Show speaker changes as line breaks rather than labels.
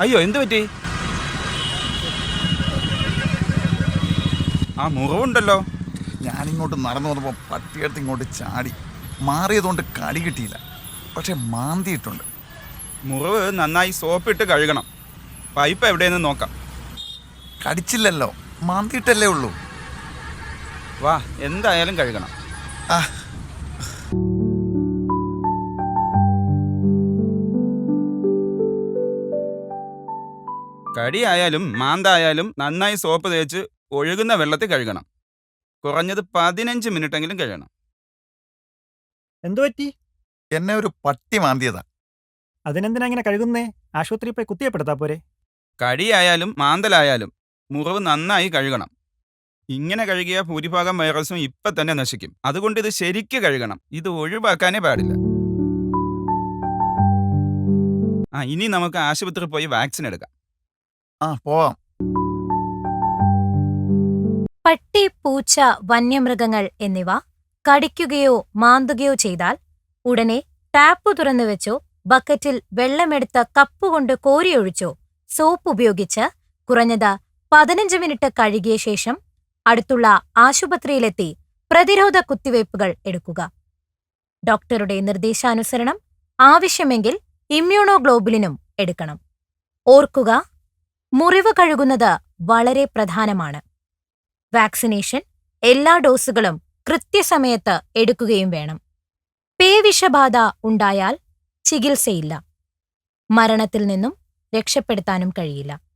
അയ്യോ, എന്തു പറ്റി? ആ മുറിവുണ്ടല്ലോ.
ഞാനിങ്ങോട്ട് നടന്നു വന്നപ്പോൾ പട്ടിയെടുത്ത് ഇങ്ങോട്ട് ചാടി. മാറിയതുകൊണ്ട് കടി കിട്ടിയില്ല, പക്ഷെ മാന്തിയിട്ടുണ്ട്.
മുറിവ് നന്നായി സോപ്പിട്ട് കഴുകണം. പൈപ്പ് എവിടെയെന്ന് നോക്കാം.
കടിച്ചില്ലല്ലോ, മാന്തിയിട്ടല്ലേ ഉള്ളൂ.
വാ, എന്തായാലും കഴുകണം.
ആ
കടിയായാലും മാന്തായാലും നന്നായി സോപ്പ് തേച്ച് ഒഴുകുന്ന വെള്ളത്തിൽ കഴുകണം. കുറഞ്ഞത് 15 മിനിറ്റെങ്കിലും കഴുകണം.
എന്തു പറ്റി?
എന്നെ ഒരു പട്ടി മാന്തിയതാ.
അതിനെന്തിനാ ഇങ്ങനെ കഴുകുന്നേ? ആശുപത്രിയിൽ പോയി കുത്തിയപ്പെടുത്താ പോരെ?
കടിയായാലും മാന്തലായാലും മുറിവ് നന്നായി കഴുകണം. ഇങ്ങനെ കഴുകിയ ഭൂരിഭാഗം വൈറസും ഇപ്പം തന്നെ നശിക്കും. അതുകൊണ്ട് ഇത് ശരിക്ക് കഴുകണം. ഇത് ഒഴിവാക്കാനേ പാടില്ല. ഇനി നമുക്ക് ആശുപത്രിയിൽ പോയി വാക്സിൻ എടുക്കാം.
പോവാം.
പട്ടി, പൂച്ച, വന്യമൃഗങ്ങൾ എന്നിവ കടിക്കുകയോ മാന്തുകയോ ചെയ്താൽ ഉടനെ ടാപ്പ് തുറന്നു വെച്ചോ ബക്കറ്റിൽ വെള്ളമെടുത്ത കപ്പുകൊണ്ട് കോരിയൊഴിച്ചോ സോപ്പ് ഉപയോഗിച്ച് കുറഞ്ഞത് 15 മിനിറ്റ് കഴുകിയ ശേഷം അടുത്തുള്ള ആശുപത്രിയിലെത്തി പ്രതിരോധ കുത്തിവയ്പ്പുകൾ എടുക്കുക. ഡോക്ടറുടെ നിർദ്ദേശാനുസരണം ആവശ്യമെങ്കിൽ ഇമ്മ്യൂണോഗ്ലോബുലിനും എടുക്കണം. ഓർക്കുക, മുറിവ് കഴുകുന്നത് വളരെ പ്രധാനമാണ്. വാക്സിനേഷൻ എല്ലാ ഡോസുകളും കൃത്യസമയത്ത് എടുക്കുകയും വേണം. പേവിഷബാധ ഉണ്ടായാൽ ചികിത്സയില്ല. മരണത്തിൽ നിന്നും രക്ഷപ്പെടുത്താനും കഴിയില്ല.